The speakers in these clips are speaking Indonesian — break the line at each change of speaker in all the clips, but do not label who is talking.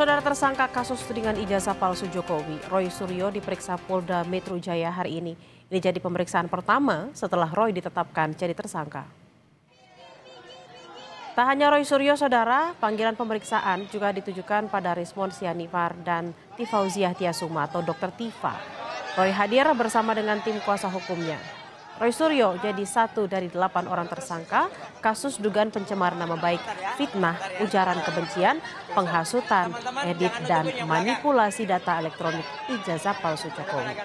Saudara tersangka kasus tudingan ijazah palsu Jokowi, Roy Suryo diperiksa Polda Metro Jaya hari ini. Ini jadi pemeriksaan pertama setelah Roy ditetapkan jadi tersangka. Tak hanya Roy Suryo, saudara, panggilan pemeriksaan juga ditujukan pada Rismon Sianipar dan Tifauziah Tiasuma atau Dr. Tifa. Roy hadir bersama dengan tim kuasa hukumnya. Roy Suryo jadi satu dari 8 orang tersangka kasus dugaan pencemaran nama baik, fitnah, ujaran kebencian, penghasutan, edit, dan manipulasi data elektronik ijazah palsu Jokowi.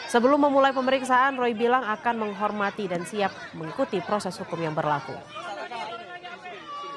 Sebelum memulai pemeriksaan, Roy bilang akan menghormati dan siap mengikuti proses hukum yang berlaku.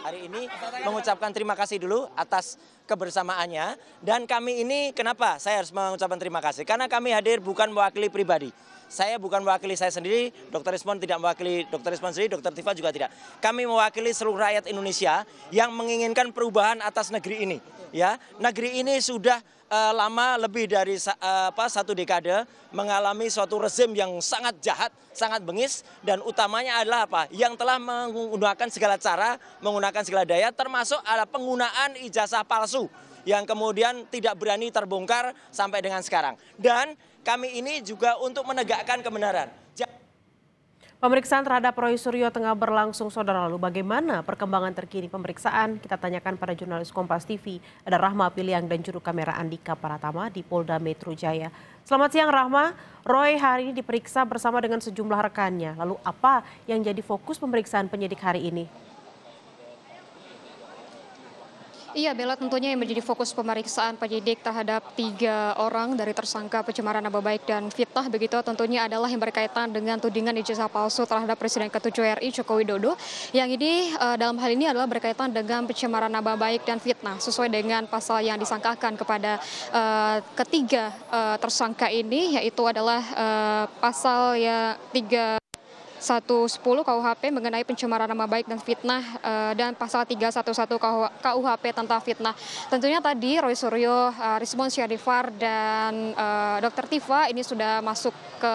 Hari ini mengucapkan terima kasih dulu atas kebersamaannya, dan kami ini kenapa saya harus mengucapkan terima kasih? Karena kami hadir bukan mewakili pribadi. Saya bukan mewakili saya sendiri, Dr. Rismon tidak mewakili Dr. Rismon sendiri, Dr. Tifa juga tidak. Kami mewakili seluruh rakyat Indonesia yang menginginkan perubahan atas negeri ini. Ya, negeri ini sudah lama lebih dari satu dekade mengalami suatu rezim yang sangat jahat, sangat bengis, dan utamanya adalah apa? Yang telah menggunakan segala cara, menggunakan segala daya, termasuk ada penggunaan ijazah palsu yang kemudian tidak berani terbongkar sampai dengan sekarang. Dan kami ini juga untuk menegakkan kebenaran.
Pemeriksaan terhadap Roy Suryo tengah berlangsung, saudara. Lalu bagaimana perkembangan terkini pemeriksaan? Kita tanyakan pada jurnalis Kompas TV, ada Rahma Piliang dan juru kamera Andika Pratama di Polda Metro Jaya. Selamat siang Rahma, Roy hari ini diperiksa bersama dengan sejumlah rekannya. Lalu apa yang jadi fokus pemeriksaan penyidik hari ini?
Iya Bella, tentunya yang menjadi fokus pemeriksaan penyidik terhadap 3 orang dari tersangka pencemaran nama baik dan fitnah begitu tentunya adalah yang berkaitan dengan tudingan ijazah palsu terhadap Presiden ke-7 RI Joko Widodo. Yang ini dalam hal ini adalah berkaitan dengan pencemaran nama baik dan fitnah sesuai dengan pasal yang disangkakan kepada ketiga tersangka ini, yaitu adalah pasal ya 310 KUHP mengenai pencemaran nama baik dan fitnah dan pasal 311 KUHP tentang fitnah. Tentunya tadi Roy Suryo, Rismon Sianipar dan Dr. Tifa ini sudah masuk ke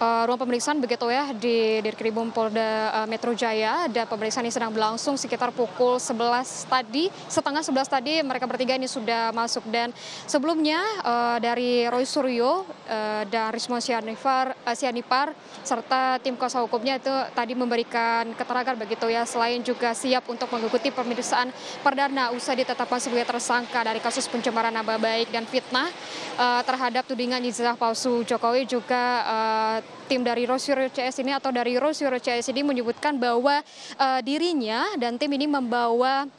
ruang pemeriksaan begitu ya di Dirkrimum Polda Metro Jaya, dan pemeriksaan ini sedang berlangsung sekitar pukul 11 tadi, setengah 11 tadi mereka bertiga ini sudah masuk. Dan sebelumnya dari Roy Suryo dan Rismon Sianipar serta tim kuasa hukumnya itu tadi memberikan keterangan begitu ya, selain juga siap untuk mengikuti pemeriksaan perdana usai ditetapkan sebagai tersangka dari kasus pencemaran nama baik dan fitnah terhadap tudingan ijazah palsu Jokowi. Juga tim dari Roy Suryo CS ini atau dari Roy Suryo CS ini menyebutkan bahwa dirinya dan tim ini membawa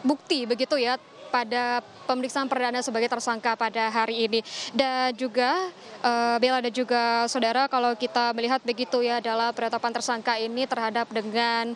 bukti begitu ya pada pemeriksaan perdana sebagai tersangka pada hari ini. Dan juga Bella dan juga saudara, kalau kita melihat begitu ya adalah penetapan tersangka ini terhadap dengan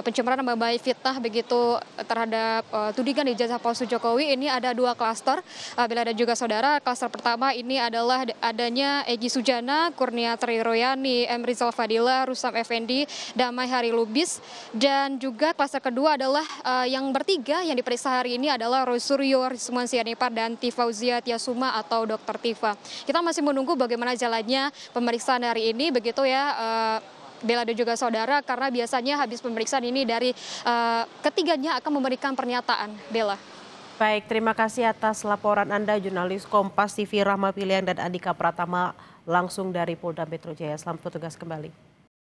pencemaran nama baik fitnah begitu terhadap tudingan ijazah palsu Jokowi ini ada 2 klaster. Bella dan juga saudara, klaster pertama ini adalah adanya Egy Sujana, Kurnia Triroyani, M. Rizal Fadila, Rusam Effendi, Damai Hari Lubis. Dan juga klaster kedua adalah yang bertiga yang diperiksa hari ini adalah Roy Suryo, Rismon Sianipar dan Tifauziah Tiasuma atau Dr. Tifa. Kita masih menunggu bagaimana jalannya pemeriksaan hari ini begitu ya Bella dan juga saudara, karena biasanya habis pemeriksaan ini dari ketiganya akan memberikan pernyataan. Bella.
Baik, terima kasih atas laporan Anda jurnalis Kompas TV Rahma Piliang dan Andika Pratama langsung dari Polda Metro Jaya. Selamat bertugas kembali.